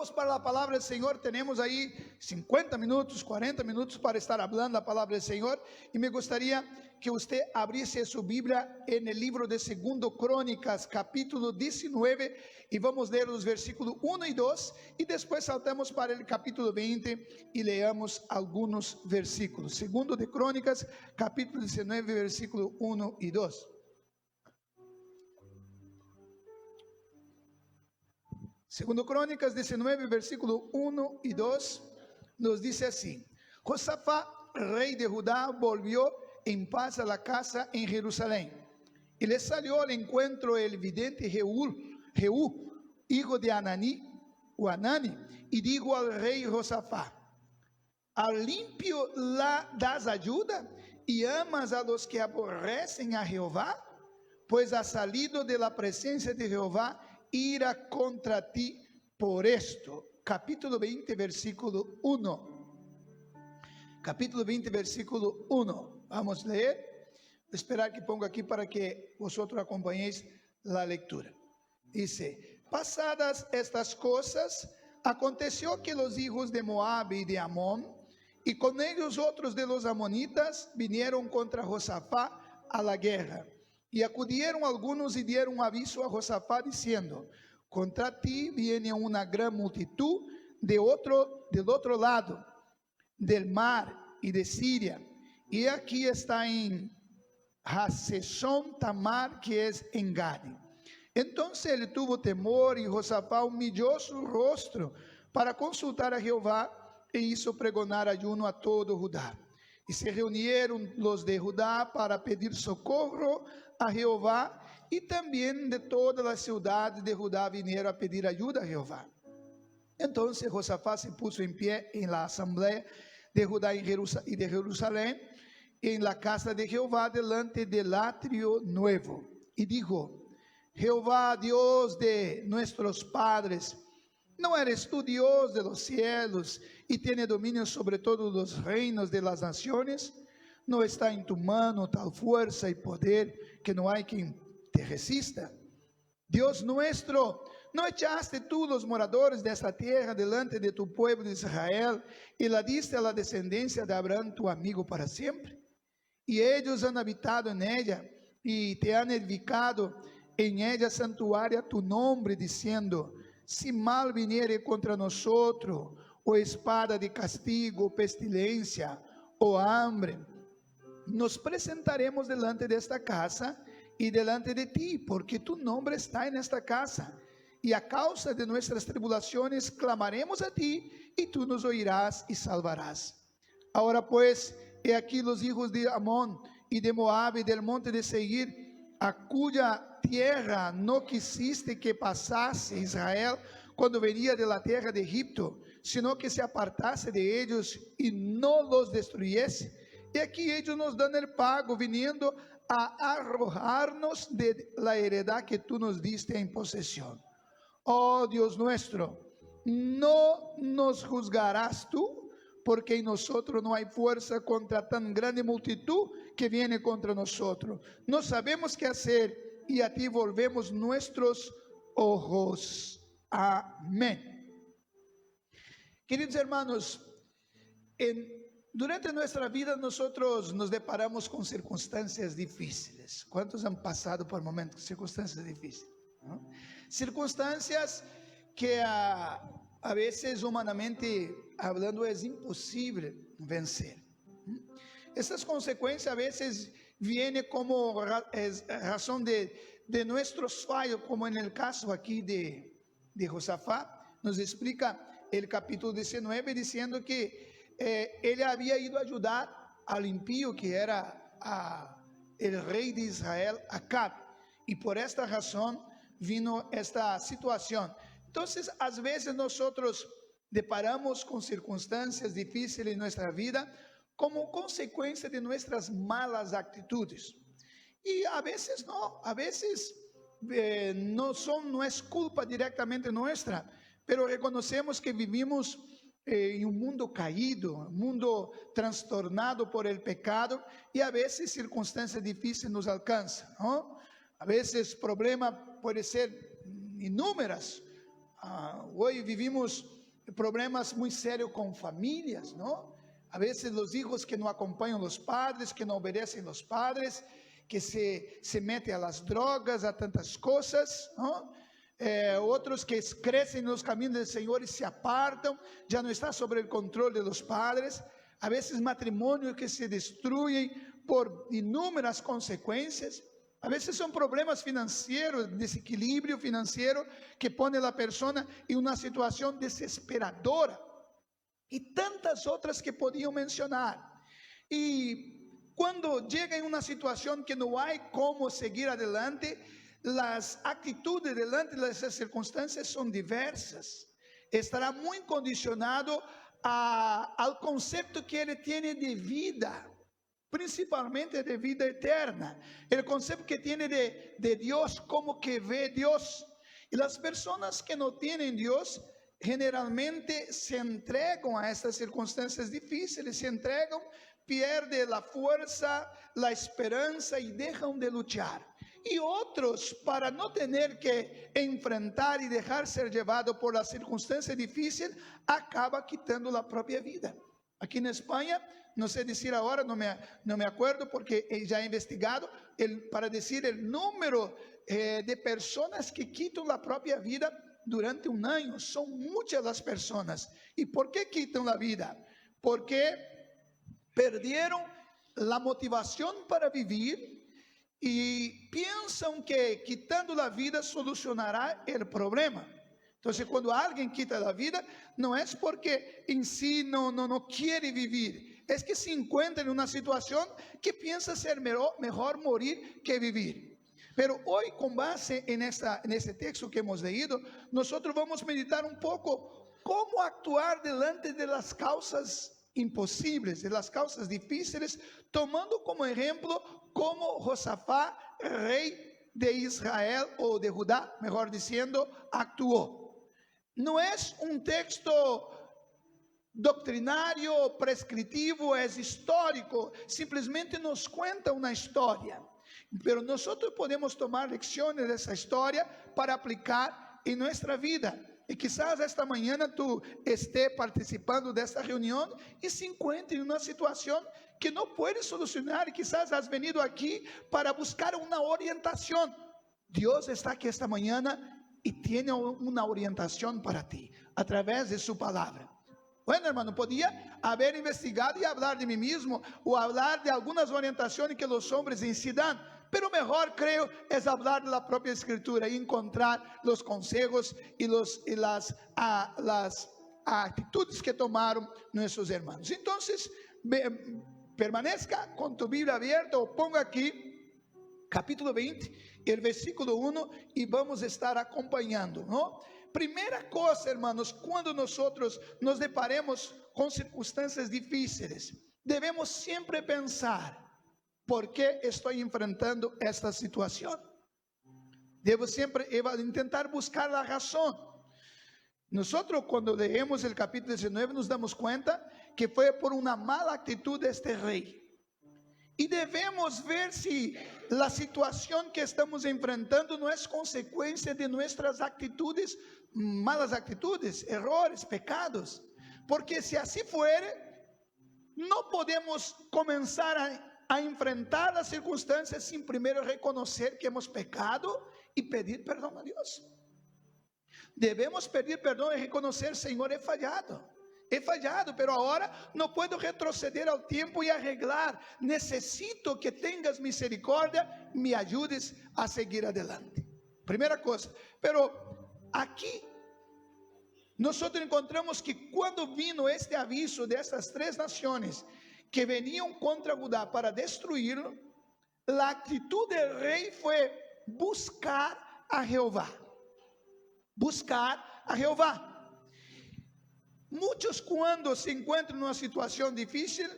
vamos para a palavra do Senhor. Temos aí 50 minutos, 40 minutos para estar falando a palavra do Senhor. E me gostaria que você abrisse sua Bíblia no livro de 2 Crônicas, capítulo 19. E vamos ler os versículos 1 e 2. E depois saltamos para o capítulo 20 e leamos alguns versículos. 2 de Crônicas, capítulo 19, versículo 1 e 2. Segundo Crônicas 19, versículo 1 e 2, nos diz assim: Josafá, rei de Judá, volvió en paz a la casa en Jerusalén. Y le salió al encuentro el vidente Jehú, hijo de Hanani, y dijo al rey Josafá: ¿Al limpio la das ayuda y amas a los que aborrecen a Jehová? Pues ha salido de la presencia de Jehová ira contra ti por esto. Capítulo 20, versículo 1. Capítulo 20, versículo 1. Vamos a leer. Vou esperar que ponga aquí para que vosotros acompañéis la lectura. Dice: pasadas estas cosas, aconteció que los hijos de Moab y de Amón, y con ellos otros de los amonitas, vinieron contra Josafá a la guerra. Y acudieron algunos y dieron aviso a Josafá diciendo: contra ti viene una gran multitud del otro lado del mar y de Siria. Y aquí está en Haseshon Tamar, que es en Gadi. Entonces él tuvo temor y Josafá humilló su rostro para consultar a Jehová e hizo pregonar ayuno a todo Judá. Y se reunieron los de Judá para pedir socorro a Jehová, y también de todas las ciudades de Judá vinieron a pedir ayuda a Jehová. Entonces Josafá se puso en pie en la asamblea de Judá y de Jerusalén, en la casa de Jehová, delante del atrio nuevo, y dijo: Jehová, Dios de nuestros padres, ¿no eres tú Dios de los cielos y tiene dominio sobre todos los reinos de las naciones? ¿No está en tu mano tal fuerza y poder que no hay quien te resista? Dios nuestro, ¿no echaste tú los moradores de esta tierra delante de tu pueblo de Israel y la diste a la descendencia de Abraham tu amigo para siempre? Y ellos han habitado en ella y te han edificado en ella santuario a tu nombre, diciendo: si mal viniere contra nosotros, o espada de castigo, o pestilencia, o hambre, nos presentaremos delante de esta casa y delante de ti, porque tu nombre está en esta casa. Y a causa de nuestras tribulaciones clamaremos a ti, y tú nos oirás y salvarás. Ahora pues, he aquí los hijos de Amón y de Moab y del monte de Seir, a cuya tierra no quisiste que pasase Israel cuando venía de la tierra de Egipto, sino que se apartase de ellos y no los destruyese. Y aquí ellos nos dan el pago, viniendo a arrojarnos de la heredad que tú nos diste en posesión. Oh Dios nuestro, ¿no nos juzgarás tú? Porque en nosotros no hay fuerza contra tan grande multitud que viene contra nosotros. No sabemos qué hacer, y a ti volvemos nuestros ojos. Amén. Queridos hermanos, durante nuestra vida nosotros nos deparamos con circunstancias difíciles. ¿Cuántos han pasado por momentos, circunstancias difíciles? ¿No? Circunstancias que a veces humanamente hablando es imposible vencer. Estas consecuencias a veces vienen como razón de nuestros fallos, como en el caso aquí de Josafá. Nos explica el capítulo 19 diciendo que él había ido a ayudar al impío, que era el rey de Israel, Acab, y por esta razón vino esta situación. Entonces, a veces nosotros deparamos con circunstancias difíciles en nuestra vida como consecuencia de nuestras malas actitudes. Y a veces no es culpa directamente nuestra, pero reconocemos que vivimos en un mundo caído, un mundo trastornado por el pecado, y a veces circunstancias difíciles nos alcanzan, ¿no? A veces problemas pueden ser inúmeras. Hoy vivimos problemas muy serios con familias, ¿no? A veces los hijos que no acompañan los padres, que no obedecen los padres, que se meten a las drogas, a tantas cosas, ¿no? Otros que crecen en los caminos del Señor y se apartan, ya no está sobre el control de los padres. A veces matrimonios que se destruyen por inúmeras consecuencias. A veces son problemas financieros, desequilibrio financiero que pone a la persona en una situación desesperadora. Y tantas otras que podían mencionar. Y cuando llega en una situación que no hay cómo seguir adelante, las actitudes delante de esas circunstancias son diversas. Estará muy condicionado al concepto que ele tiene de vida, principalmente de vida eterna, el concepto que tiene de Dios, como que ve Dios. Y las personas que no tienen Dios generalmente se entregan a estas circunstancias difíciles, se entregan, pierden la fuerza, la esperanza y dejan de luchar. Y otros, para no tener que enfrentar y dejar ser llevado por la circunstancia difícil, acaba quitando la propia vida. Aquí en España, no sé decir ahora, no me acuerdo porque ya he investigado, para decir el número de personas que quitan la propia vida durante un año. Son muchas las personas. ¿Y por qué quitan la vida? Porque perdieron la motivación para vivir y piensan que quitando la vida solucionará el problema. Entonces, cuando alguien quita la vida, no es porque en sí no quiere vivir, es que se encuentra en una situación que piensa ser mejor morir que vivir. Pero hoy, con base en este texto que hemos leído, nosotros vamos a meditar un poco cómo actuar delante de las causas imposibles, de las causas difíciles, tomando como ejemplo como Josafá, rey de Israel o de Judá, mejor diciendo, actuó. No es un texto doctrinario, prescritivo, es histórico, simplemente nos cuenta una historia. Pero nosotros podemos tomar lecciones de esa historia para aplicar en nuestra vida. Y quizás esta mañana tú estés participando de esta reunión y se encuentre en una situación que no puedes solucionar. Y quizás has venido aquí para buscar una orientación. Dios está aquí esta mañana y tiene una orientación para ti a través de su palabra. Bueno, hermano, podía haber investigado y hablar de mí mismo o hablar de algunas orientaciones que los hombres en sí dan. Pero mejor, creo, es hablar de la propia Escritura y encontrar los consejos y las actitudes que tomaron nuestros hermanos. Entonces, permanezca con tu Biblia abierta o ponga aquí capítulo 20, el versículo 1 y vamos a estar acompañando, ¿no? Primera cosa, hermanos, cuando nosotros nos deparemos con circunstancias difíciles, debemos siempre pensar: ¿por qué estoy enfrentando esta situación? Debo siempre intentar buscar la razón. Nosotros, cuando leemos el capítulo 19, nos damos cuenta que fue por una mala actitud de este rey. Y debemos ver si la situación que estamos enfrentando no es consecuencia de nuestras actitudes, malas actitudes, errores, pecados. Porque si así fuere, no podemos comenzar a enfrentar las circunstancias sin primero reconocer que hemos pecado y pedir perdón a Dios. Debemos pedir perdón y reconocer: Señor, he fallado, pero ahora no puedo retroceder al tiempo y arreglar. Necesito que tengas misericordia, me ayudes a seguir adelante. Primera cosa. Pero aquí nosotros encontramos que cuando vino este aviso de estas tres naciones que venían contra Judá para destruirlo, la actitud del rey fue buscar a Jehová. Buscar a Jehová. Muchos, cuando se encuentran en una situación difícil,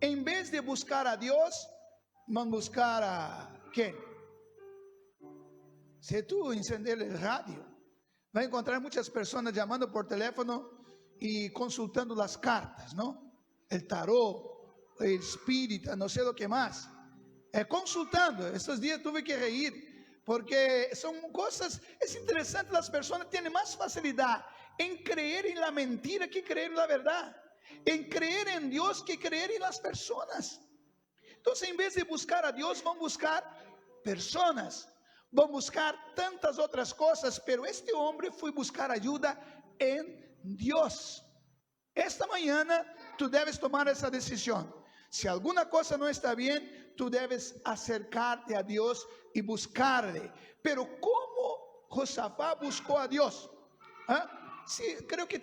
en vez de buscar a Dios, van a buscar a ¿quién? Si tú encender el radio, va a encontrar muchas personas llamando por teléfono y consultando las cartas, ¿no? El tarot, el espírita, no sé lo que más. Consultando. Estos días tuve que reír porque son cosas, es interesante, las personas tienen más facilidad en creer en la mentira que creer en la verdad, en creer en Dios que creer en las personas. Entonces, en vez de buscar a Dios, van a buscar personas, van a buscar tantas otras cosas, pero este hombre fue a buscar ayuda en Dios. Esta mañana tú debes tomar esa decisión. Si alguna cosa no está bien, tú debes acercarte a Dios y buscarle. Pero ¿cómo Josafat buscó a Dios? ¿Ah? Sí, creo que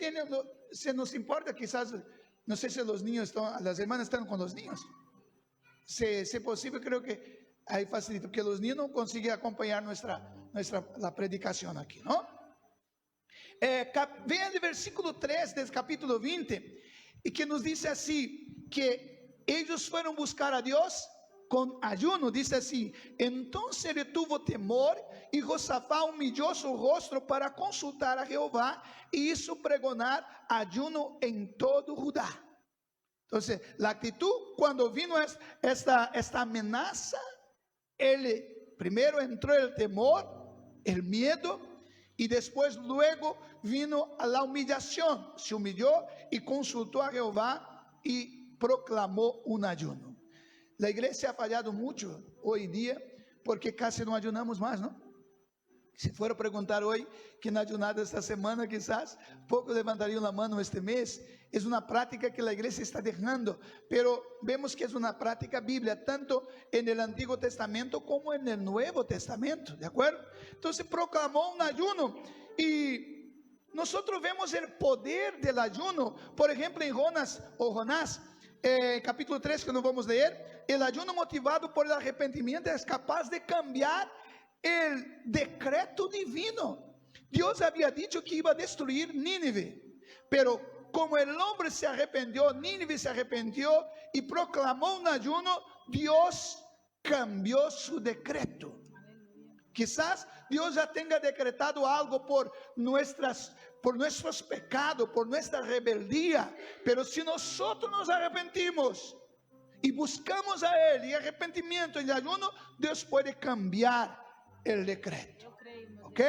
se nos importa quizás, no sé si los niños las hermanas están con los niños. Si es posible, creo que hay facilito, porque los niños no consiguen acompañar la predicación aquí, ¿no? Vean el versículo 3 del capítulo 20, y que nos dice así, que ellos fueron a buscar a Dios con ayuno. Dice así: entonces le tuvo temor, y Josafat humilló su rostro para consultar a Jehová, y hizo pregonar ayuno en todo Judá. Entonces, la actitud cuando vino esta amenaza, primero entró el temor, el miedo, y después luego vino a la humillación. Se humilló y consultó a Jehová y proclamó un ayuno. La iglesia ha fallado mucho hoy día porque casi no ayunamos más, ¿no? Si fuera a preguntar hoy quién ha ayunado esta semana, quizás pocos levantarían la mano este mes. Es una práctica que la iglesia está dejando, pero vemos que es una práctica bíblica, tanto en el Antiguo Testamento como en el Nuevo Testamento, ¿de acuerdo? Entonces proclamó un ayuno, y nosotros vemos el poder del ayuno. Por ejemplo, en Jonás, capítulo 3, que no vamos a leer, el ayuno motivado por el arrepentimiento es capaz de cambiar el decreto divino. Dios había dicho que iba a destruir Nínive, pero como el hombre se arrepintió, Nínive se arrepintió y proclamó un ayuno, Dios cambió su decreto. Quizás Dios ya tenga decretado algo por nuestros pecados, por nuestra rebeldía, pero si nosotros nos arrepentimos y buscamos a Él, y arrepentimiento y ayuno, Dios puede cambiar el decreto. ¿Ok?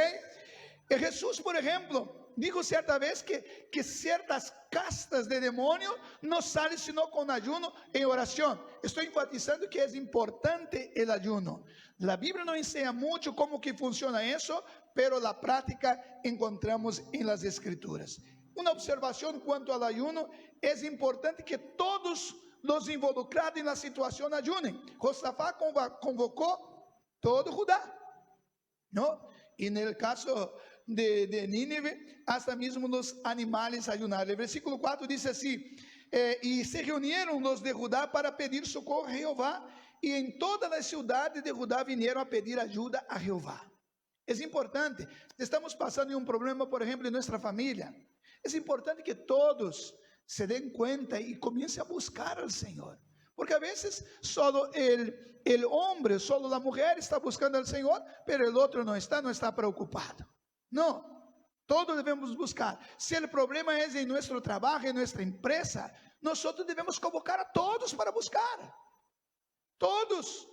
Jesús, por ejemplo, dijo cierta vez que ciertas castas de demonios no salen sino con ayuno y oración. Estoy enfatizando que es importante el ayuno. La Biblia no enseña mucho cómo que funciona eso, pero la práctica encontramos en las Escrituras. Una observación cuanto al ayuno: es importante que todos los involucrados en la situación ayunen. Josafat convocó todo Judá, ¿no? Y en el caso de Nínive, hasta mismo los animales ayunaron. El versículo 4 dice así: y se reunieron los de Judá para pedir socorro a Jehová, y en todas las ciudades de Judá vinieron a pedir ayuda a Jehová. Es importante, estamos pasando un problema, por ejemplo, en nuestra familia. Es importante que todos se den cuenta y comiencen a buscar al Señor. Porque a veces solo el hombre, solo la mujer está buscando al Señor, pero el otro no está preocupado. No, todos debemos buscar. Si el problema es en nuestro trabajo, en nuestra empresa, nosotros debemos convocar a todos para buscar. Todos.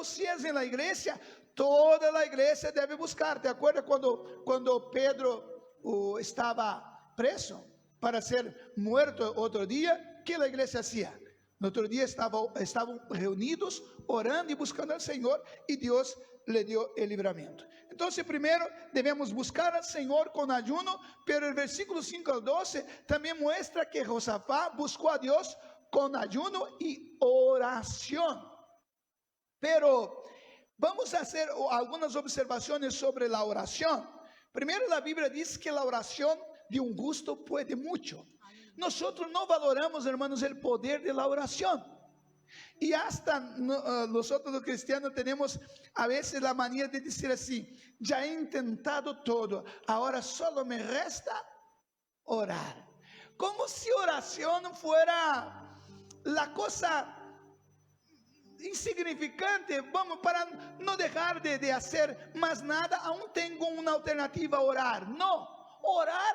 Si es en la iglesia, toda la iglesia debe buscar. ¿Te acuerdas cuando Pedro estaba preso para ser muerto otro día? ¿Qué la iglesia hacía? No otro día estaban reunidos, orando y buscando al Señor, y Dios le dio el libramiento. Entonces, primero debemos buscar al Señor con ayuno, pero el versículo 5 al 12 también muestra que Josafat buscó a Dios con ayuno y oración. Pero vamos a hacer algunas observaciones sobre la oración. Primero, la Biblia dice que la oración de un justo puede mucho. Nosotros no valoramos, hermanos, el poder de la oración. Y hasta nosotros los cristianos tenemos a veces la manía de decir así: ya he intentado todo, ahora solo me resta orar. Como si oración fuera la cosa insignificante. Vamos, para no dejar de hacer más nada, aún tengo una alternativa a orar. No, orar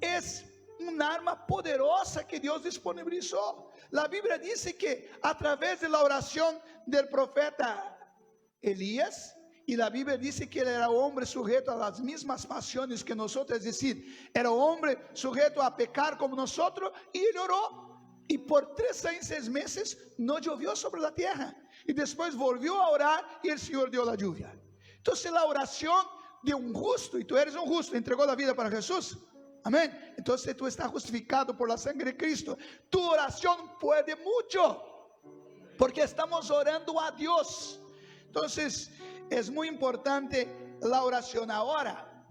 es un arma poderosa que Dios disponibilizó. La Biblia dice que a través de la oración del profeta Elías Y la Biblia dice que él era hombre sujeto a las mismas pasiones que nosotros, es decir, era hombre sujeto a pecar como nosotros, y él oró. Y por 3 años y 6 meses no llovió sobre la tierra. Y después volvió a orar y el Señor dio la lluvia. Entonces la oración de un justo, y tú eres un justo, entregó la vida para Jesús. Amén. Entonces tú estás justificado por la sangre de Cristo. Tu oración puede mucho, porque estamos orando a Dios. Entonces es muy importante la oración. Ahora,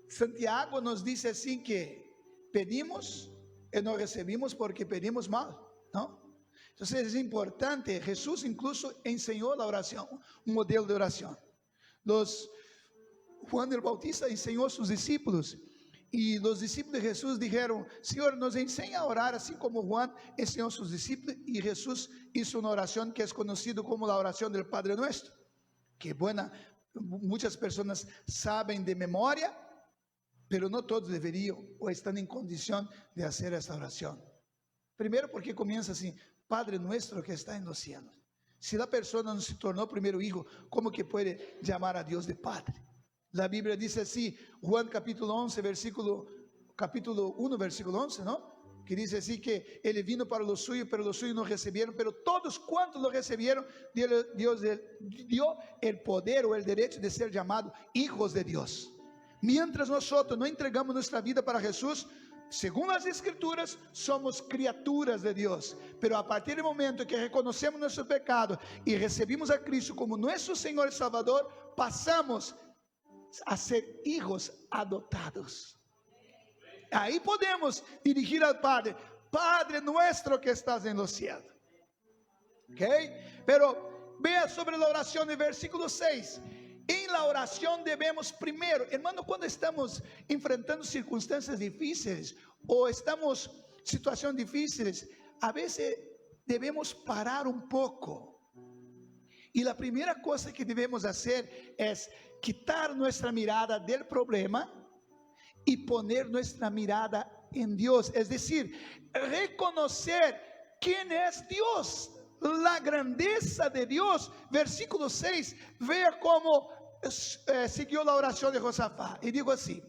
Santiago nos dice así que pedimos y no recibimos porque pedimos mal, ¿no? Entonces es importante. Jesús incluso enseñó la oración, un modelo de oración. Juan el Bautista enseñó a sus discípulos, y los discípulos de Jesús dijeron: Señor, nos enseña a orar así como Juan enseñó a sus discípulos. Y Jesús hizo una oración que es conocida como la oración del Padre Nuestro, que muchas personas saben de memoria, pero no todos deberían o están en condición de hacer esta oración. Primero porque comienza así: Padre Nuestro que está en los cielos. Si la persona no se tornó primero hijo, ¿cómo que puede llamar a Dios de Padre? La Biblia dice así, Juan capítulo 1, versículo 11, ¿no? Que dice así que Él vino para los suyos, pero los suyos no recibieron, pero todos cuantos lo recibieron, Dios dio el poder o el derecho de ser llamados hijos de Dios. Mientras nosotros no entregamos nuestra vida para Jesús, según las Escrituras, somos criaturas de Dios. Pero a partir del momento que reconocemos nuestro pecado y recibimos a Cristo como nuestro Señor y Salvador, pasamos a ser hijos adoptados. Ahí podemos dirigir al Padre: Padre nuestro que estás en los cielos. ¿Ok? Pero vea sobre la oración del versículo 6. En la oración debemos primero, hermano, cuando estamos enfrentando circunstancias difíciles o estamos en situaciones difíciles, a veces debemos parar un poco. Y la primera cosa que debemos hacer es quitar nuestra mirada del problema y poner nuestra mirada en Dios. Es decir, reconocer quién es Dios, la grandeza de Dios. Versículo 6, vea cómo siguió la oración de Josafá. Y digo así: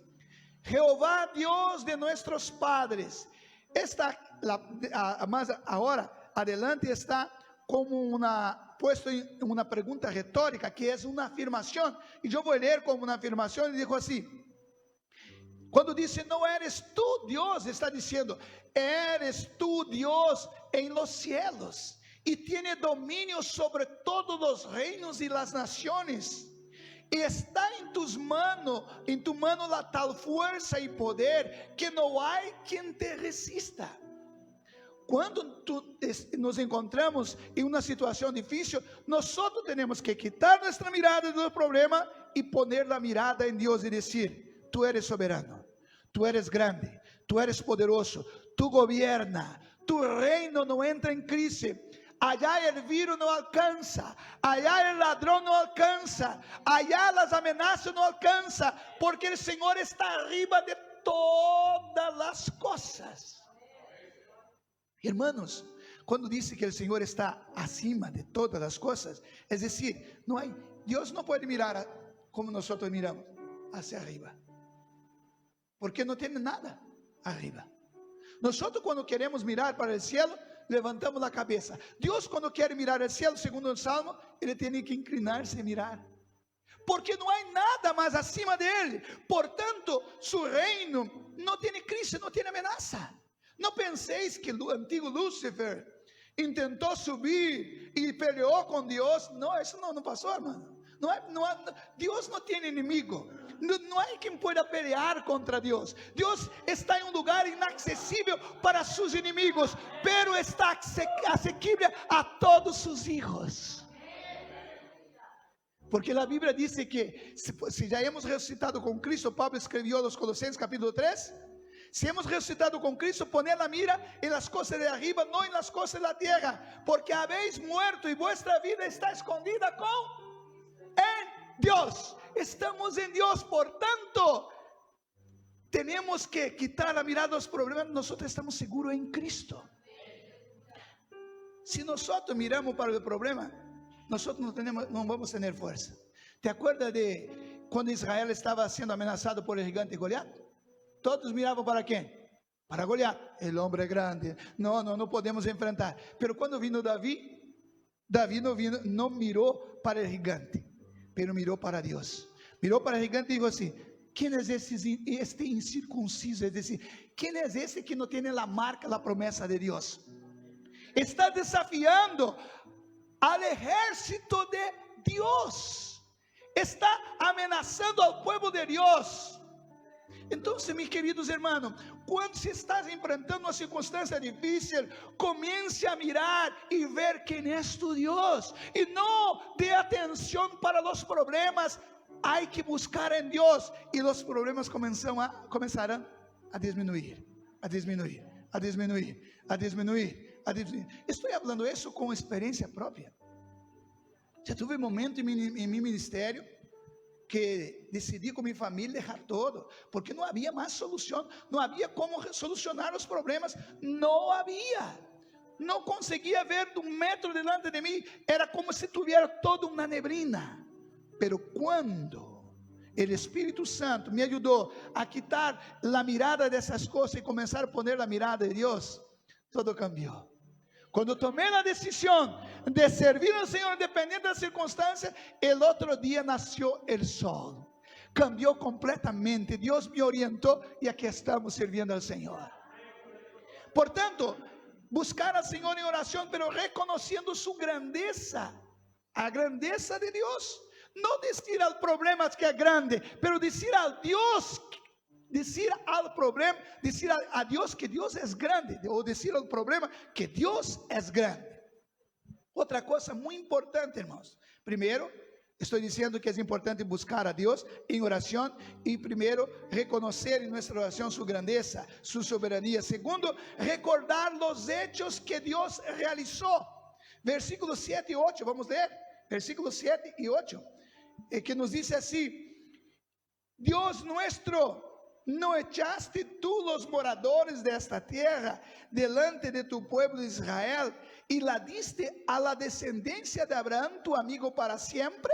Jehová Dios de nuestros padres. Más ahora adelante está como puesto en una pregunta retórica, que es una afirmación, y yo voy a leer como una afirmación. Y dijo así: cuando dice no eres tú Dios, está diciendo eres tú Dios en los cielos, y tiene dominio sobre todos los reinos y las naciones. Y está en tu mano la tal fuerza y poder que no hay quien te resista. Cuando nos encontramos en una situación difícil, nosotros tenemos que quitar nuestra mirada del problema y poner la mirada en Dios y decir: tú eres soberano, tú eres grande, tú eres poderoso, tú gobiernas, tu reino no entra en crisis. Allá el virus no alcanza, allá el ladrón no alcanza, allá las amenazas no alcanzan, porque el Señor está arriba de todas las cosas. Hermanos, cuando dice que el Señor está acima de todas las cosas, es decir, Dios no puede mirar como nosotros miramos, hacia arriba, porque no tiene nada arriba. Nosotros cuando queremos mirar para el cielo, levantamos la cabeza. Dios cuando quiere mirar el cielo, segundo el Salmo, Él tiene que inclinarse y mirar, porque no hay nada más acima de Él. Por tanto, su reino no tiene crisis, no tiene amenaza. No penséis que el antiguo Lúcifer intentó subir y peleó con Dios. No, eso no pasó, hermano. Dios no tiene enemigo. No hay quien pueda pelear contra Dios. Dios está en un lugar inaccesible para sus enemigos, pero está asequible a todos sus hijos. Porque la Biblia dice que si ya hemos resucitado con Cristo, Pablo escribió a los Colosenses capítulo 3, si hemos resucitado con Cristo, poned la mira en las cosas de arriba, no en las cosas de la tierra, porque habéis muerto y vuestra vida está escondida en Dios. Estamos en Dios, por tanto tenemos que quitar la mirada de los problemas. Nosotros estamos seguros en Cristo. Si nosotros miramos para el problema, nosotros no vamos a tener fuerza. ¿Te acuerdas de cuando Israel estaba siendo amenazado por el gigante Goliat? Todos miraban para quem? Para Goliat, el hombre grande. No podemos enfrentar. Pero cuando vino David no miró para el gigante, pero miró para Dios. Miró para el gigante y dijo así: ¿quién es este incircunciso? Es decir, ¿quién es ese que no tiene la marca, la promesa de Dios? Está desafiando al ejército de Dios. Está amenazando al pueblo de Dios. Entonces, mis queridos hermanos, quando se está enfrentando uma circunstância difícil, comece a mirar e ver quem é tu Deus, e não dê atenção para os problemas. Há que buscar em Deus, e os problemas começarão a diminuir, a diminuir, a diminuir, a diminuir, a diminuir. Estou falando isso com experiência própria. Já tive um momento em meu ministério que decidi com minha família deixar todo, porque não havia mais solução, não havia como solucionar os problemas, não havia, não conseguia ver de 1 metro delante de mim, era como se tivesse toda uma neblina. Pero quando o Espírito Santo me ajudou a quitar a mirada dessas coisas e começar a poner a mirada de Deus, tudo cambiou. Quando tomei a decisão de servir ao Senhor, independente da circunstância, el outro dia nasceu o sol. Cambiou completamente. Deus me orientou e aqui estamos servindo ao Senhor. Portanto, buscar ao Senhor em oração, pero reconhecendo sua grandeza, a grandeza de Deus. Não dizer ao problema que é grande, pero dizer ao Deus, dizer ao problema, dizer a Deus que Deus é grande, ou dizer ao problema que Deus é grande. Outra coisa muito importante, irmãos. Primeiro, estou dizendo que é importante buscar a Deus em oração, e primeiro, reconhecer em nossa oração sua grandeza, sua soberania. Segundo, recordar os hechos que Deus realizou. Versículos 7 e 8, vamos ler. Versículos 7 e 8, que nos diz assim: Deus nuestro, ¿no echaste tú los moradores de esta tierra delante de tu pueblo Israel y la diste a la descendencia de Abraham, tu amigo, para siempre?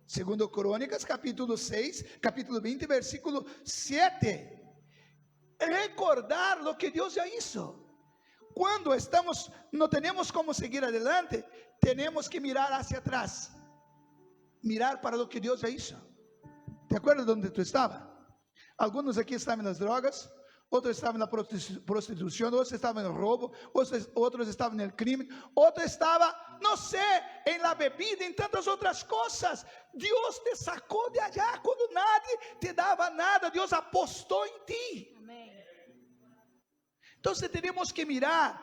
Segundo Crônicas, capítulo 6, capítulo 20, versículo 7. Recordar lo que Dios ya hizo. Cuando no tenemos como seguir adelante, tenemos que mirar hacia atrás, mirar para lo que Dios ya hizo. ¿Te acuerdas de onde tu estava? Alguns aqui estavam nas drogas, outros estavam na prostituição, outros estavam no roubo, outros estavam no crime, outros estavam, não sei, em la bebida, em tantas outras coisas. Deus te sacou de allá quando nadie te dava nada. Deus apostou em ti. Amém. Então, temos que mirar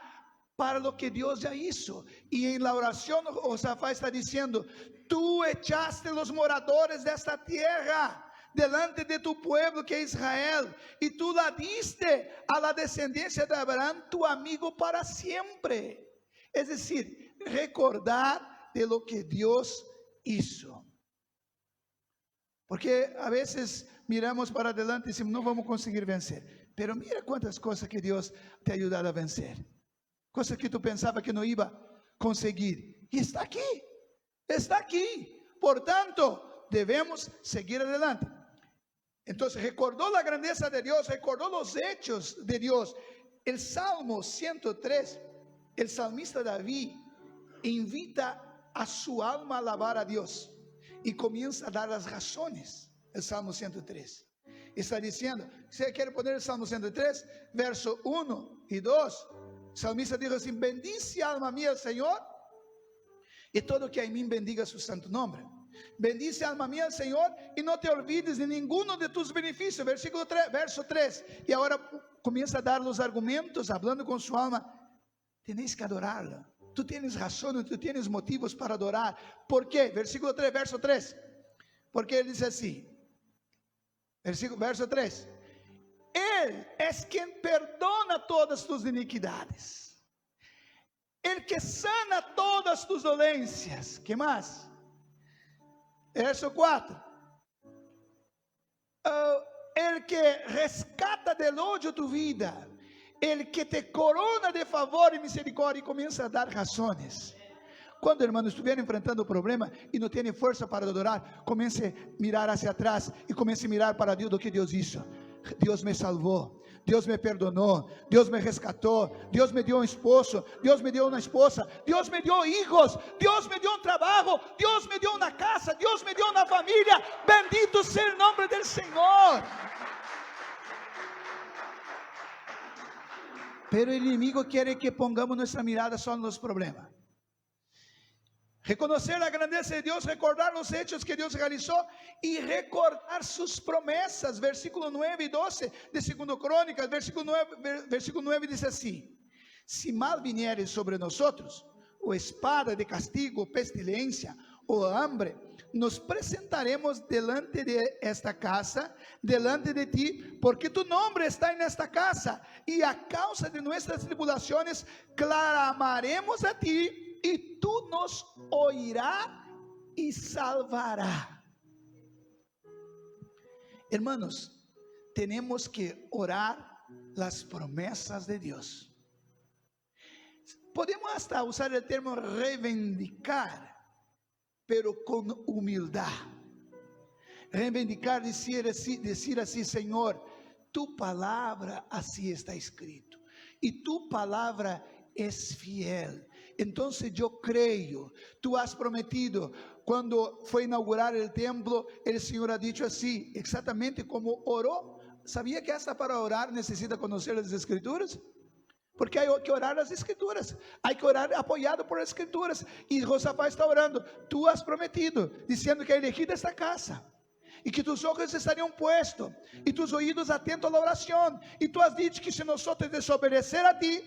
para lo que Deus já hizo. E em la oração, Josafá está dizendo: tu echaste los moradores desta tierra delante de tu pueblo que es Israel, y tú la diste a la descendencia de Abraham, tu amigo, para siempre. Es decir, recordar de lo que Dios hizo. Porque a veces miramos para adelante y decimos: no vamos a conseguir vencer. Pero mira cuántas cosas que Dios te ha ayudado a vencer. Cosas que tú pensabas que no iba a conseguir. Y está aquí. Está aquí. Por tanto, debemos seguir adelante. Entonces recordó la grandeza de Dios, recordó los hechos de Dios. El Salmo 103, el salmista David invita a su alma a alabar a Dios y comienza a dar las razones. El Salmo 103 está diciendo, ¿se quiere poner el Salmo 103? Verso 1 y 2. El salmista dijo así: bendice alma mía al Señor, y todo que hay en mí bendiga su santo nombre. Bendice alma mía al Señor y no te olvides de ninguno de tus beneficios. Versículo 3, verso 3. Y ahora comienza a dar los argumentos, hablando con su alma. Tenéis que adorarla. Tú tienes razones, tú tienes motivos para adorar. ¿Por qué? Versículo 3, verso 3. Porque él dice así. Verso 3. Él es quien perdona todas tus iniquidades. El que sana todas tus dolencias. ¿Qué más? Verso 4. El que rescata del hoyo tu vida, el que te corona de favor y misericordia. Y comienza a dar razones. Quando, hermano, estiver enfrentando o problema e não tem força para adorar, comece a mirar hacia atrás e comece a mirar para Deus do que Deus hizo. Deus me salvou, Deus me perdonou, Deus me rescatou, Deus me deu um esposo, Deus me deu uma esposa, Deus me deu hijos, Deus me deu um trabalho, Deus me deu uma casa, Deus me deu uma família. Bendito seja o nome do Senhor. Pero o inimigo quer que pongamos nossa mirada só nos problemas. Reconocer a grandeza de Deus, recordar os hechos que Deus realizou e recordar suas promessas. Versículo 9 e 12 de 2 Crônicas, versículo 9 diz assim: se mal viniere sobre nós, ou espada de castigo, pestilência ou hambre, nos apresentaremos delante de esta casa, delante de ti, porque tu nome está nesta casa, e a causa de nossas tribulações clamaremos a ti, e tu nos oirá e salvará. Hermanos, tenemos que orar las promesas de Dios. Podemos hasta usar el termo reivindicar, pero con humildad. Reivindicar, decir así: Señor, tu palabra así está escrito, y tu palabra es fiel. Entonces yo creo, tú has prometido. Cuando fue a inaugurar el templo, el Señor ha dicho así, exactamente como oró. ¿Sabía que hasta para orar necesita conocer las Escrituras? Porque hay que orar las Escrituras, hay que orar apoyado por las Escrituras. Y Josafá está orando: tú has prometido, diciendo que ha elegido esta casa, y que tus ojos estarían puestos, y tus oídos atentos a la oración. Y tú has dicho que si nosotros desobedecer a ti,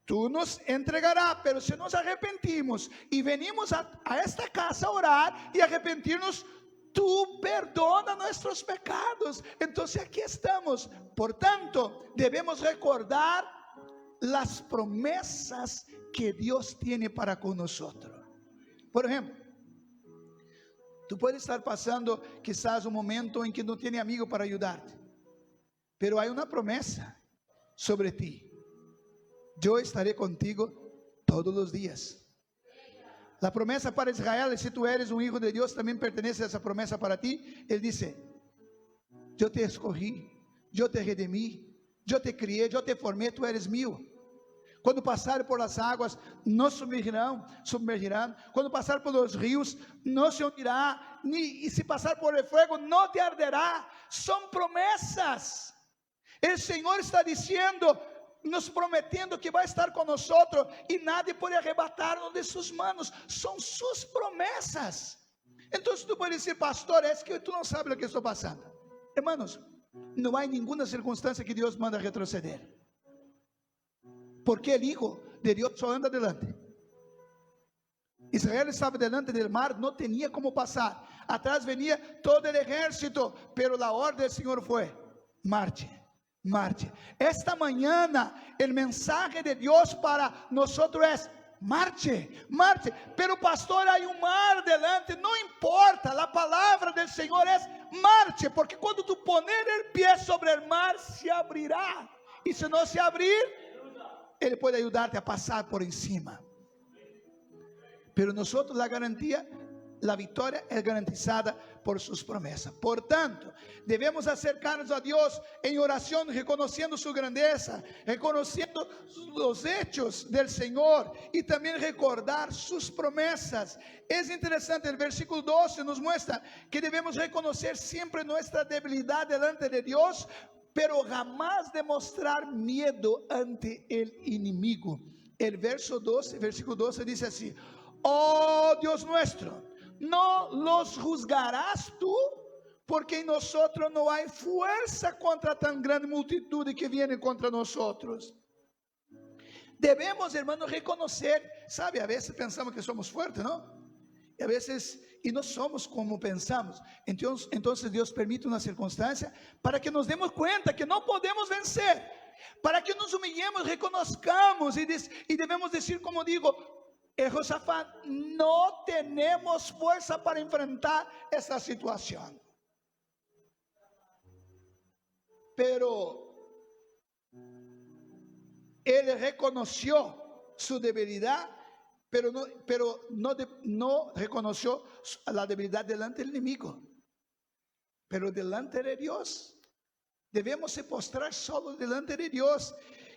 tú nos entregarás. Pero si nos arrepentimos y venimos a esta casa a orar y arrepentirnos, tú perdona nuestros pecados. Entonces aquí estamos. Por tanto, debemos recordar las promesas que Dios tiene para con nosotros. Por ejemplo, tú puedes estar pasando quizás un momento en que no tiene amigo para ayudarte, pero hay una promesa sobre ti: yo estaré contigo todos los días. La promesa para Israel, si tú eres un hijo de Dios, también pertenece a esa promesa para ti. Él dice: yo te escogí, yo te redimí, yo te crié, yo te formé, tú eres mío. Quando passar por las águas, não submergirão. Quando passar por los ríos, não se hundirá. E se passar por el fuego, não te arderá. São promessas. O Senhor está dizendo, nos prometendo que vai estar conosco, e nada pode arrebatar-nos de suas manos. São suas promessas. Então tu pode dizer: pastor, é que tu não sabes o que estou passando. Hermanos, não há nenhuma circunstância que Deus manda retroceder, porque o Hijo de Deus só anda adelante. Israel estava delante do mar, não tinha como passar. Atrás venia todo o exército, pero a ordem do Senhor foi: marche, marche. Esta manhã, o mensaje de Deus para nós é: marche, marche. Pero pastor, há mar delante. Não importa, a palavra do Senhor é: marche, porque quando tu poner o pé sobre o mar, se abrirá. E se não se abrir, Ele pode ajudar-te a passar por encima. Pero nosotros la garantía, la victoria es garantizada por sus promesas. Por tanto, debemos acercarnos a Dios en oración, reconociendo su grandeza, reconociendo los hechos del Señor y también recordar sus promesas. Es interesante, el versículo 12 nos muestra que debemos reconocer siempre nuestra debilidad delante de Dios, pero jamás demostrar miedo ante el enemigo. El versículo 12 dice así: oh Dios nuestro, no los juzgarás tú, porque en nosotros no hay fuerza contra tan grande multitud que viene contra nosotros. Debemos, hermanos, reconocer, sabe, a veces pensamos que somos fuertes, ¿no? Y a veces, y no somos como pensamos. Entonces Dios permite una circunstancia para que nos demos cuenta que no podemos vencer, para que nos humillemos, reconozcamos y debemos decir, como digo, Josafá, no tenemos fuerza para enfrentar esta situación. Pero él reconoció su debilidad no reconoció la debilidad delante del enemigo, pero delante de Dios. Debemos se postrar solo delante de Dios.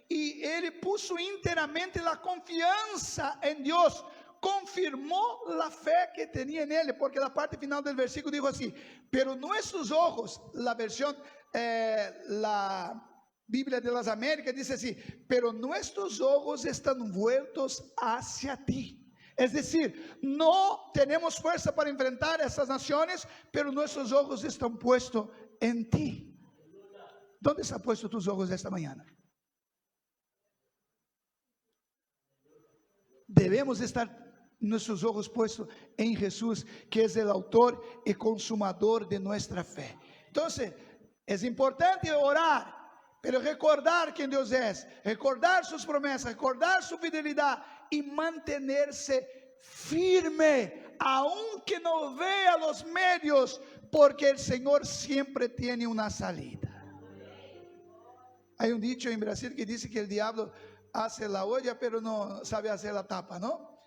Y Él puso enteramente la confianza en Dios. Confirmó la fe que tenía en Él. Porque la parte final del versículo dijo así: pero nuestros ojos, la versión, la Biblia de las Américas dice así: pero nuestros ojos están vueltos hacia ti. Es decir, no tenemos fuerza para enfrentar a estas naciones, pero nuestros ojos están puestos en ti. ¿Dónde se han puesto tus ojos esta mañana? Debemos estar nuestros ojos puestos en Jesús, que es el autor y consumador de nuestra fe. Entonces, es importante orar, pero recordar quién Dios es, recordar sus promesas, recordar su fidelidad y mantenerse firme, aunque no vea los medios, porque el Señor siempre tiene una salida. Hay un dicho en Brasil que dice que el diablo hace la olla, pero no sabe hacer la tapa, ¿no?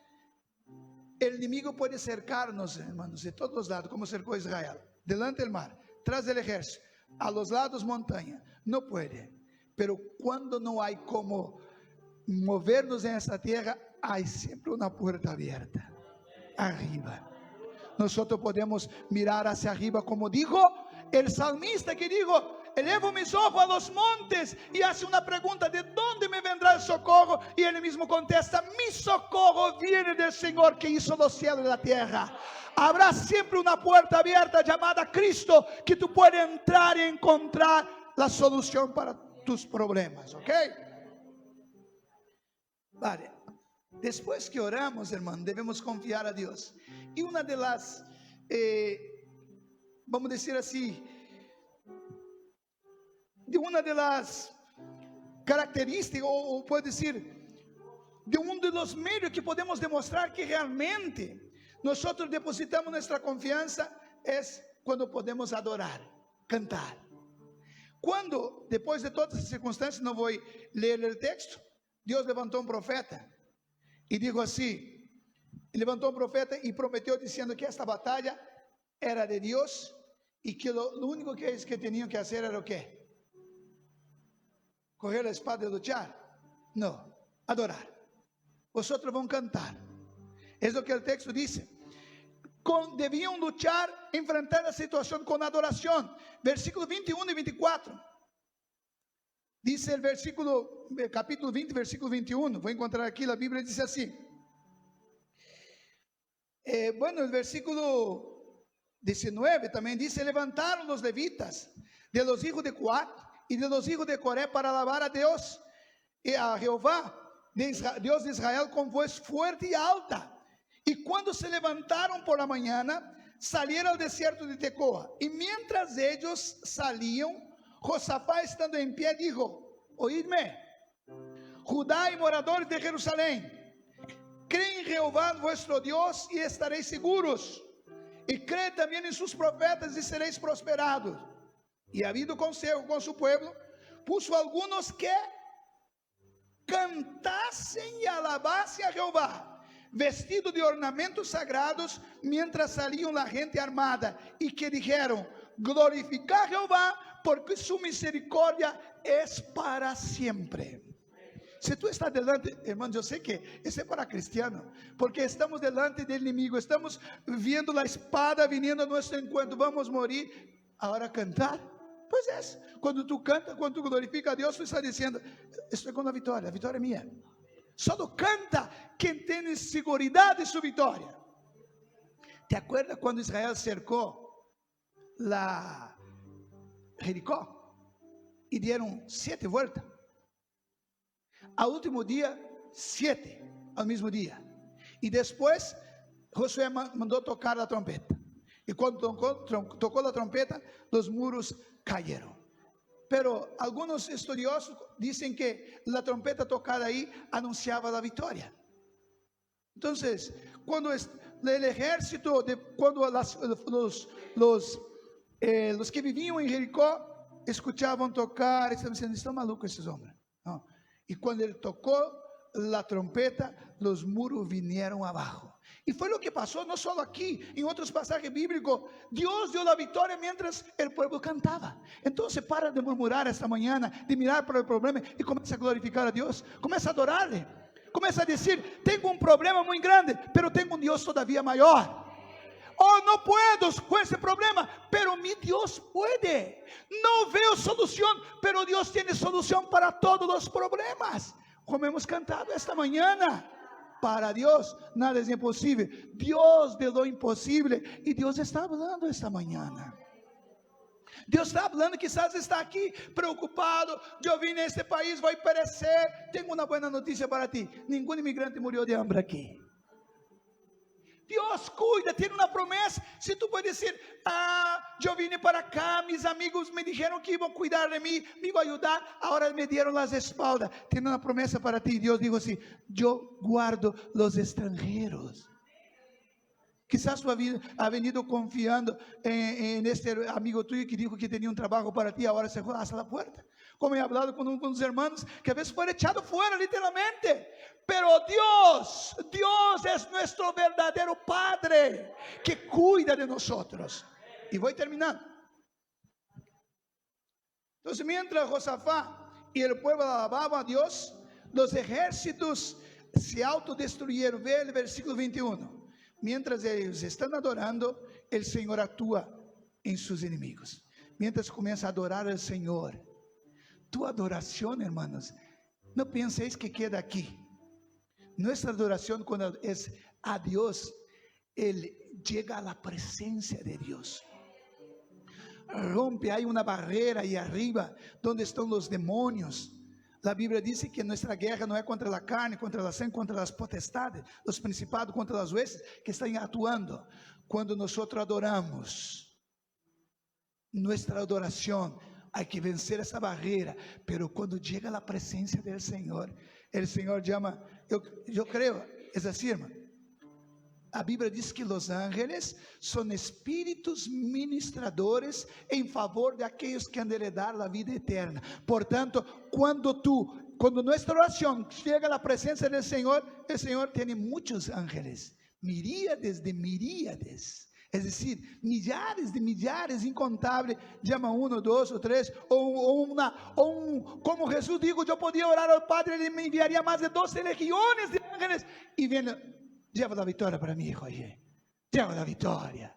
El enemigo puede cercarnos, hermanos, de todos los lados, como cercó Israel. Delante del mar, tras del ejército, a los lados montaña. No puede. Pero cuando no hay como movernos en esa tierra, hay siempre una puerta abierta. Arriba. Nosotros podemos mirar hacia arriba, como dijo el salmista, que dijo: elevo mis ojos a los montes, y hace una pregunta: ¿de dónde me vendrá el socorro? Y él mismo contesta: mi socorro viene del Señor que hizo los cielos y la tierra. Habrá siempre una puerta abierta llamada Cristo, que tú puedes entrar y encontrar la solución para tus problemas, ¿ok? Vale, después que oramos, hermano, debemos confiar a Dios. Y una de las, vamos a decir así, de una de las características, o puedo decir, de uno de los medios que podemos demostrar que realmente nosotros depositamos nuestra confianza, es cuando podemos adorar, cantar. Cuando, después de todas las circunstancias, no voy a leer el texto, Dios levantó un profeta y dijo así, levantó un profeta y prometió diciendo que esta batalla era de Dios y que lo único que ellos que tenían que hacer era ¿o qué? ¿Coger la espada y luchar? No, adorar. Vosotros van a cantar. Es lo que el texto dice. Debían luchar, enfrentar la situación con adoración. Versículos 21 y 24. Dice el versículo, capítulo 20, versículo 21. Voy a encontrar aquí, la Biblia dice así. Bueno, el versículo 19 también dice: levantaron los levitas de los hijos de Coat y de los hijos de Coré para alabar a Dios y a Jehová, Dios de Israel, con voz fuerte y alta. Y cuando se levantaron por la mañana, salieron al desierto de Tecoa. Y mientras ellos salían, Josafá, estando en pie, dijo: oídme, Judá y moradores de Jerusalén, creen en Jehová vuestro Dios y estaréis seguros, y cree también en sus profetas y seréis prosperados. Y habido consejo con su pueblo, puso algunos que cantasen y alabasen a Jehová, vestidos de ornamentos sagrados, mientras salían la gente armada, y que dijeron: glorificar a Jehová, porque su misericordia es para siempre. Si tú estás delante, hermano, yo sé que eso es para cristiano, porque estamos delante del enemigo, estamos viendo la espada viniendo a nuestro encuentro, vamos a morir. Ahora cantar, pues es, cuando tú cantas, cuando tú glorificas a Dios, tú estás diciendo: estoy con la vitória es mía. Solo canta quien tiene seguridad de su victoria. ¿Te acuerdas cuando Israel cercó la Jericó y dieron 7 vueltas? Al último día, 7 al mismo día. Y después Josué mandó tocar la trompeta. Y cuando tocó la trompeta, los muros cayeron. Pero algunos estudiosos dicen que la trompeta tocada ahí anunciaba la victoria. Entonces, cuando el ejército, cuando los que vivían en Jericó escuchaban tocar, estaban diciendo: están malucos esos hombres. No. Y cuando él tocó la trompeta, los muros vinieron abajo. Y fue lo que pasó, no solo aquí, en otros pasajes bíblicos. Dios dio la victoria mientras el pueblo cantaba. Entonces para de murmurar esta mañana, de mirar por el problema y comienza a glorificar a Dios. Comienza a adorarle. Comienza a decir, tengo un problema muy grande, pero tengo un Dios todavía mayor. Oh, no puedo con ese problema, pero mi Dios puede. No veo solución, pero Dios tiene solución para todos los problemas. Como hemos cantado esta mañana. Para Dios nada es imposible. Dios de lo imposible. Y Dios está hablando esta mañana. Dios está hablando, quizás está aquí preocupado. Yo vine a este país, voy a perecer. Tengo una buena noticia para ti. Ningún inmigrante murió de hambre aquí. Dios cuida, tiene una promesa. Si tú puedes decir, yo vine para acá, mis amigos me dijeron que iban a cuidar de mí, me iban a ayudar, ahora me dieron las espaldas. Tiene una promesa para ti. Dios dijo así, yo guardo los extranjeros. Quizás tú has venido confiando en este amigo tuyo que dijo que tenía un trabajo para ti, ahora se fue hasta la puerta. Como he hablado con unos hermanos que a veces fueron echados fuera literalmente. Pero Dios es nuestro verdadero Padre que cuida de nosotros. Y voy terminando. Entonces mientras Josafá y el pueblo alababan a Dios, los ejércitos se autodestruyeron. Ve el versículo 21. Mientras ellos están adorando, el Señor actúa en sus enemigos. Mientras comienza a adorar al Señor. Tu adoración, hermanos, no penséis que queda aquí. Nuestra adoración cuando es a Dios, Él llega a la presencia de Dios. Rompe, hay una barrera ahí arriba donde están los demonios. La Biblia dice que nuestra guerra no es contra la carne, contra la sangre, contra las potestades, los principados, contra las huestes que están actuando. Cuando nosotros adoramos, nuestra adoración, hay que vencer esa barrera. Pero cuando llega la presencia del Señor, el Señor llama, yo creo, es así, hermano. A Bíblia diz que os ángeles são espíritos ministradores em favor de aqueles que han de heredar a vida eterna. Portanto, quando nossa oração chega à presença do Senhor, o Senhor tem muitos ángeles, miríades de miríades. Es decir, millares de millares, incontáveis, llama 1, 2 ou 3, como Jesús dijo, yo podía orar al Padre, Él me enviaría más de 12 legiones de ángeles, y viene, lleva la victoria para mi hijo, lleva la victoria.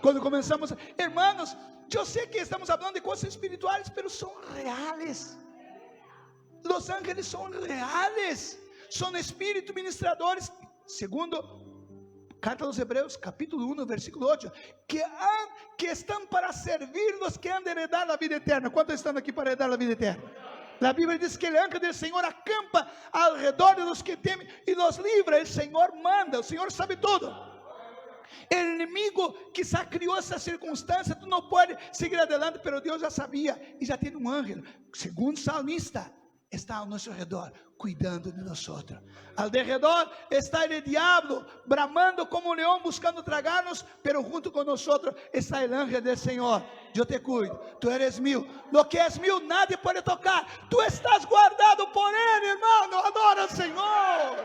Cuando comenzamos, hermanos, yo sé que estamos hablando de cosas espirituales, pero son reales. Los ángeles son reales, son espíritus ministradores, segundo Carta aos Hebreus, capítulo 1, versículo 8, que estão para servir los que han de heredar a vida eterna. ¿Cuántos estão aqui para heredar a vida eterna? A Bíblia diz que o ángel do Senhor acampa ao redor de los que temem e los livra. O Senhor manda, o Senhor sabe tudo. O inimigo quizá criou essa circunstância, tu não pode seguir adelante, pero Deus já sabia e já tem um ángel, segundo o salmista, está ao nosso redor, cuidando de nós. Al derredor está o diabo, bramando como um leão, buscando tragar-nos, pero junto com nós está o ángel do Senhor. Eu te cuido, tu eres mío, lo que es mío nadie pode tocar, tu estás guardado por Ele, hermano. Adora ao Senhor,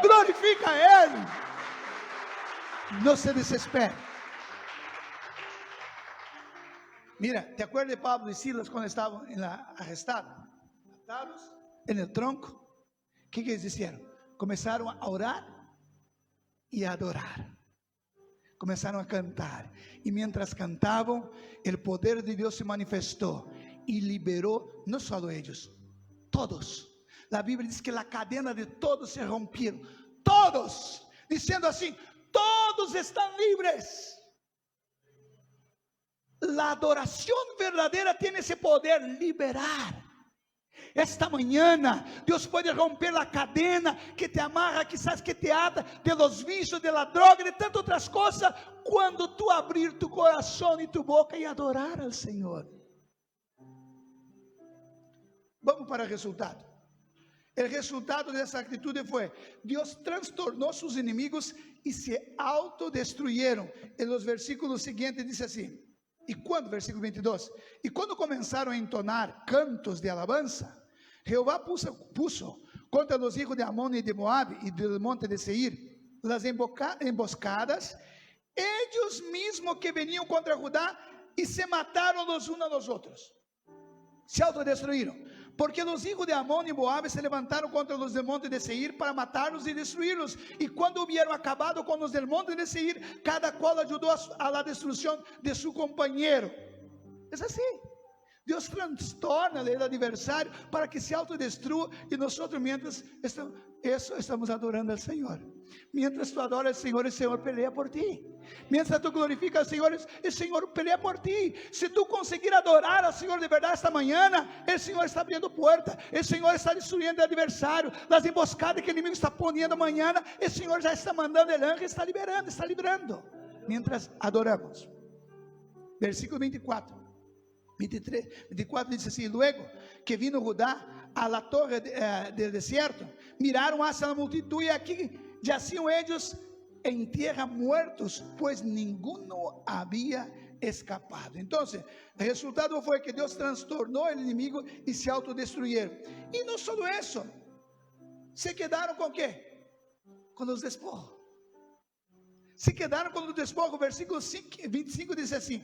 glorifica a Ele, não se desespere. Mira, ¿te acuerdas de Pablo y Silas cuando estaban arrestados? Atados en el tronco. ¿Qué ellos hicieron? Comenzaron a orar y a adorar. Comenzaron a cantar. Y mientras cantaban, el poder de Dios se manifestó y liberó, no solo ellos, todos. La Biblia dice que la cadena de todos se rompieron. Todos, diciendo así, todos están libres. La adoración verdadera tiene ese poder, liberar. Esta mañana, Deus pode romper a cadena que te amarra, quizás que te ata de los vicios, de la droga, de tantas outras coisas, quando tu abrir tu coração e tu boca e adorar ao Senhor. Vamos para o resultado. O resultado dessa atitude foi: Deus transtornou seus inimigos e se autodestruíram. E nos versículos seguintes diz assim: versículo 22, e quando começaram a entonar cantos de alabança, Jeová puso contra los hijos de Amón y de Moab y del monte de Seir, las emboscadas, ellos mismos que venían contra Judá y se mataron los unos a los otros, se autodestruyeron, porque los hijos de Amón y Moab se levantaron contra los del monte de Seir para matarlos y destruirlos, y cuando hubieron acabado con los del monte de Seir, cada cual ayudó a la destrucción de su compañero. Es así. Dios trastorna el adversario para que se autodestrua, y nosotros mientras estamos adorando al Señor. Mientras tú adoras al Señor, el Señor pelea por ti. Mientras tú glorificas al Señor, el Señor pelea por ti. Si tú conseguir adorar al Señor de verdad esta mañana, el Señor está abriendo puertas, el Señor está destruyendo el adversario, las emboscadas que el enemigo está poniendo mañana, el Señor ya está mandando el ángel, está librando, mientras adoramos. Versículo 24. 24 dice así: luego que vino Judá a la torre del desierto, miraron hacia la multitud, y aquí yacían ellos en tierra muertos, pues ninguno había escapado. Entonces, el resultado fue que Dios trastornó el enemigo y se autodestruyeron. Y no solo eso, se quedaron con ¿qué? Con los despojos. Se quedaron con los despojos. Versículo 25 dice así: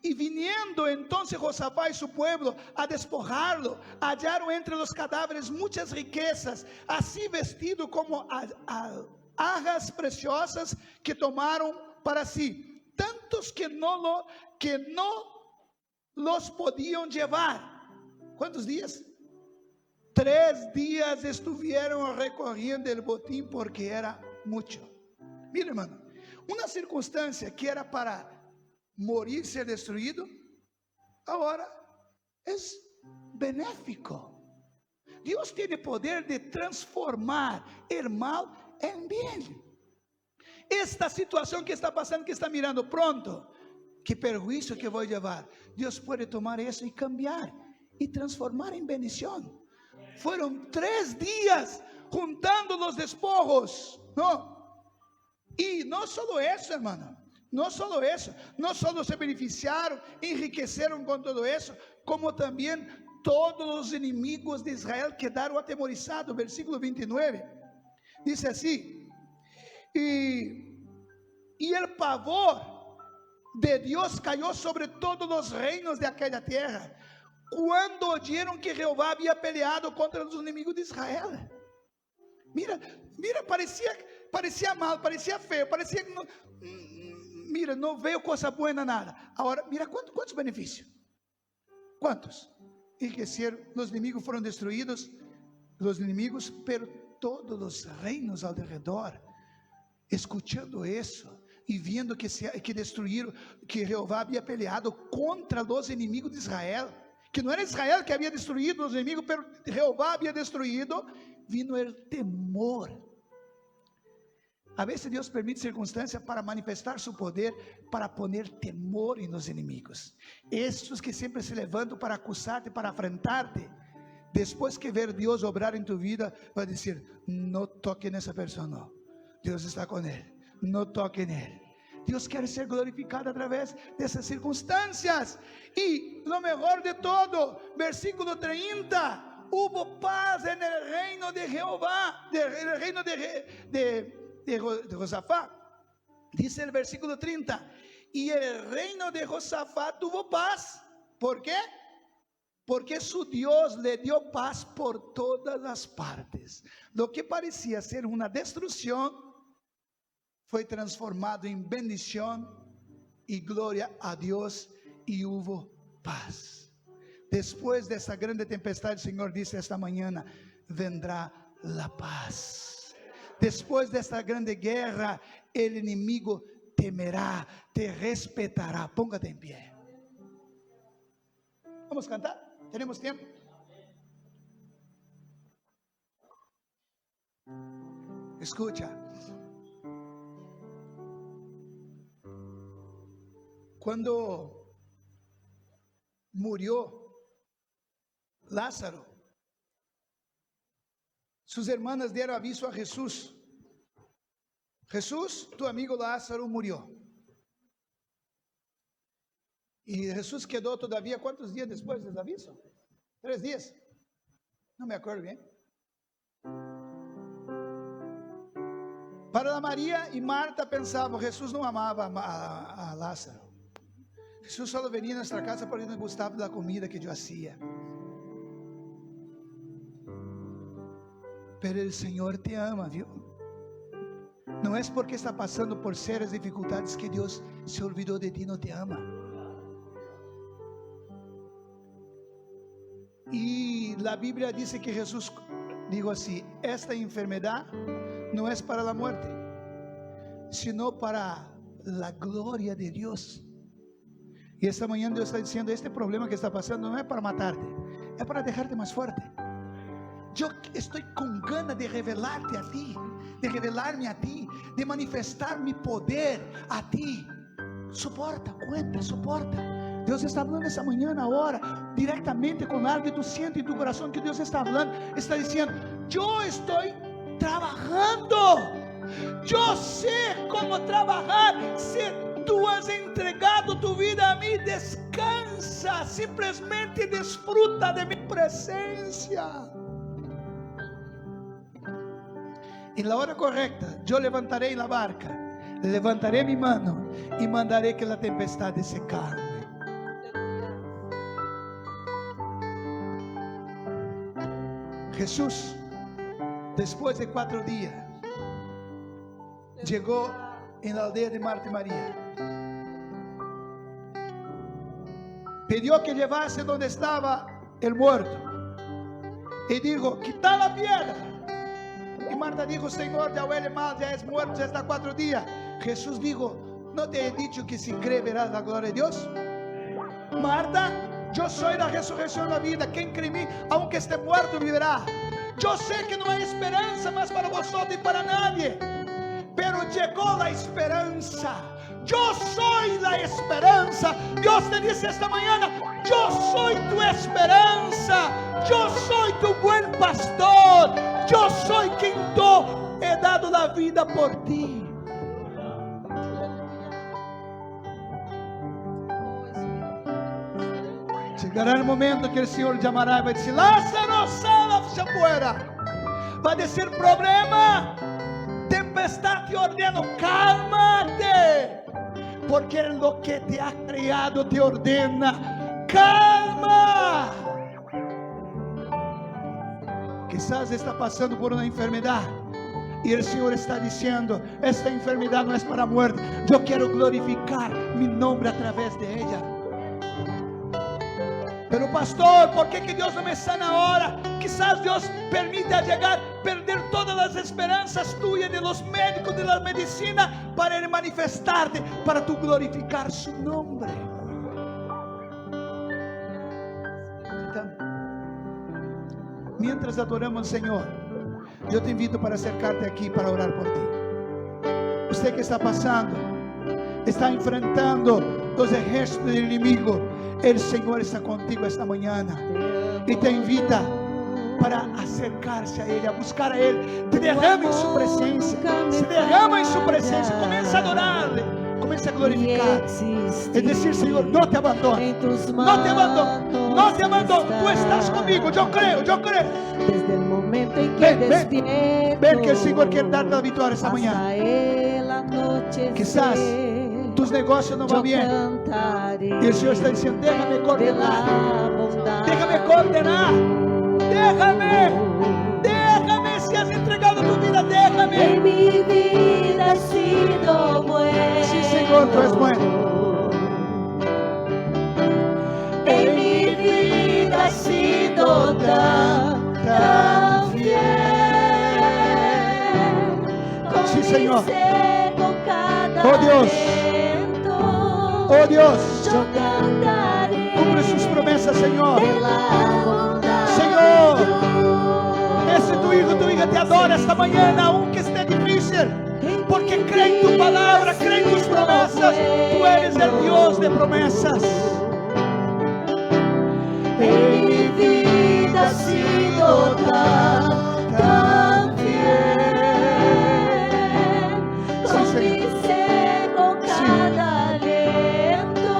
y viniendo entonces Josafá y su pueblo a despojarlo, hallaron entre los cadáveres muchas riquezas, así vestido como alhajas preciosas que tomaron para sí, tantos que no los podían llevar. ¿Cuántos días? 3 días estuvieron recorriendo el botín porque era mucho. Mira, hermano, una circunstancia que era para morir, ser destruido, ahora es benéfico. Dios tiene poder de transformar el mal en bien. Esta situación que está pasando, que está mirando pronto, qué perjuicio que voy a llevar, Dios puede tomar eso y cambiar y transformar en bendición. Fueron 3 días juntando los despojos, ¿no? Y no solo eso, hermano. No solo eso, no solo se beneficiaron, enriqueceram con todo eso, como también todos los enemigos de Israel quedaron atemorizados. Versículo 29, dice así: y el pavor de Dios cayó sobre todos los reinos de aquella tierra, cuando oyeron que Jehová había peleado contra los enemigos de Israel. Mira, parecía mal, parecía feo, parecía que mira, no veo cosa buena nada. Ahora, mira cuántos beneficios. ¿Cuántos? Enriqueceram, los enemigos fueron destruidos, los enemigos, pero todos los reinos alrededor, escuchando eso y viendo que destruyeron, que Jehová había peleado contra los enemigos de Israel, que no era Israel que había destruido los enemigos, pero Jehová había destruido, vino el temor. A veces Dios permite circunstancias para manifestar su poder, para poner temor en los enemigos. Estos que siempre se levantan para acusarte, para afrentarte, después que ver Dios obrar en tu vida, va a decir: no toque nessa persona, no. Dios está con él, no toque en él. Dios quiere ser glorificado a través de esas circunstancias. Y lo mejor de todo, versículo 30, hubo paz en el reino de Jehová, en el reino de Josafá. Dice el versículo 30, y el reino de Josafá tuvo paz. ¿Por qué? Porque su Dios le dio paz por todas las partes. Lo que parecía ser una destrucción fue transformado en bendición y gloria a Dios, y hubo paz. Después de esa grande tempestad, el Señor dice esta mañana: vendrá la paz. Después de esta grande guerra, el enemigo temerá, te respetará. Póngate en pie. Vamos a cantar. ¿Tenemos tiempo? Escucha. Cuando murió Lázaro, sus hermanas dieron aviso a Jesús: Jesús, tu amigo Lázaro murió. Y Jesús quedó todavía, ¿cuántos días después del aviso? 3 días, no me acuerdo bien. Para María y Marta pensaban, Jesús no amaba a Lázaro. Jesús solo venía a nuestra casa porque nos gustaba la comida que yo hacía. Pero el Señor te ama, ¿vio? No es porque está pasando por serias dificultades que Dios se olvidó de ti, no te ama. Y la Biblia dice que Jesús dijo así: esta enfermedad no es para la muerte, sino para la gloria de Dios. Y esta mañana Dios está diciendo: este problema que está pasando no es para matarte, es para dejarte más fuerte. Yo estoy con ganas de revelarte a ti, de revelarme a ti, de manifestar mi poder a ti. Soporta, cuenta, soporta. Dios está hablando esta mañana ahora, directamente con algo que tú sientes en tu corazón que Dios está hablando. Está diciendo: yo estoy trabajando, yo sé cómo trabajar. Si tú has entregado tu vida a mí, descansa, simplesmente disfruta de mi presencia. En la hora correcta, yo levantaré la barca, levantaré mi mano y mandaré que la tempestad se calme. Jesús, después de 4 días, llegó en la aldea de Marta y María. Pidió que llevase donde estaba el muerto y dijo: quita la piedra. Y Marta dijo: Señor, ya huele mal, ya es muerto, ya está 4 días. Jesús dijo: ¿no te he dicho que si crees verás la gloria de Dios? Marta, yo soy la resurrección y la vida. Quien cree en mí, aunque esté muerto, vivirá. Yo sé que no hay esperanza más para vosotros y para nadie, pero llegó la esperanza. Yo soy la esperanza. Dios te dice esta mañana: yo soy tu esperanza, yo soy tu buen pastor, yo soy quien he dado la vida por ti. Llegará el momento que el Señor llamará y va a decir: Lázaro, sal afuera. Va a decir: problema, tempestad, te ordeno, cálmate, porque lo que te ha creado te ordena, calma. Quizás está pasando por una enfermedad y el Señor está diciendo: esta enfermedad no es para muerte, yo quiero glorificar mi nombre a través de ella. Pero pastor, ¿por qué que Dios no me sana ahora? Quizás Dios permite llegar, perder todas las esperanzas tuyas, de los médicos, de la medicina, para Él manifestarte, para tú glorificar su nombre. Mientras adoramos al Señor, yo te invito para acercarte aquí para orar por ti. Usted que está pasando, está enfrentando los ejércitos del enemigo, el Señor está contigo esta mañana y te invita para acercarse a Él, a buscar a Él. Te derrama en su presencia, se derrama en su presencia, comienza a adorarle, comienza a glorificar. Es decir: Señor, no te abandono, no te abandono, no te abandono, tú estás conmigo, yo creo, yo creo. Desde el momento en que despierto, ven que el Señor quiere darte la victoria esta mañana. Quizás tus negocios no van bien y el Señor está diciendo: déjame coordenar, déjame coordenar, déjame, si has entregado tu vida, déjame. En mi vida ha sido buena. Sí, Señor, tú eres bueno. En mi vida ha sido tan fiel. Sí, Señor. Oh Dios, oh Dios, yo cantaré. Cumple sus promesas, Señor. De la bondad. Señor, ese tu hijo, tu hija te adora esta mañana, aunque esté difícil, porque cree en tu palabra, cree en tus promesas. Tú eres el Dios de promesas. En mi vida ha sido tan fiel. Con mi ser, con cada aliento,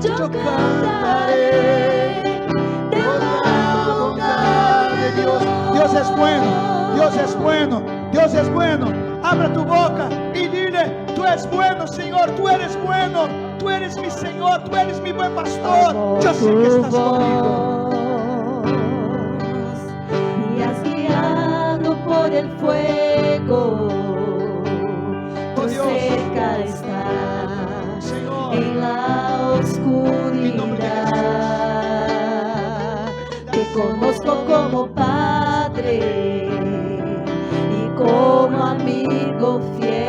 yo cantaré de la bondad de Dios. Dios es bueno, Dios es bueno. Dios es bueno. Abra tu boca y dile: tú eres bueno, Señor, tú eres bueno, tú eres mi Señor, tú eres mi buen pastor. Yo sé que estás conmigo. Y has guiado por el fuego, Oh, tú Dios. cerca estás Señor, en la oscuridad. Te conozco como Padre y como amigo fiel.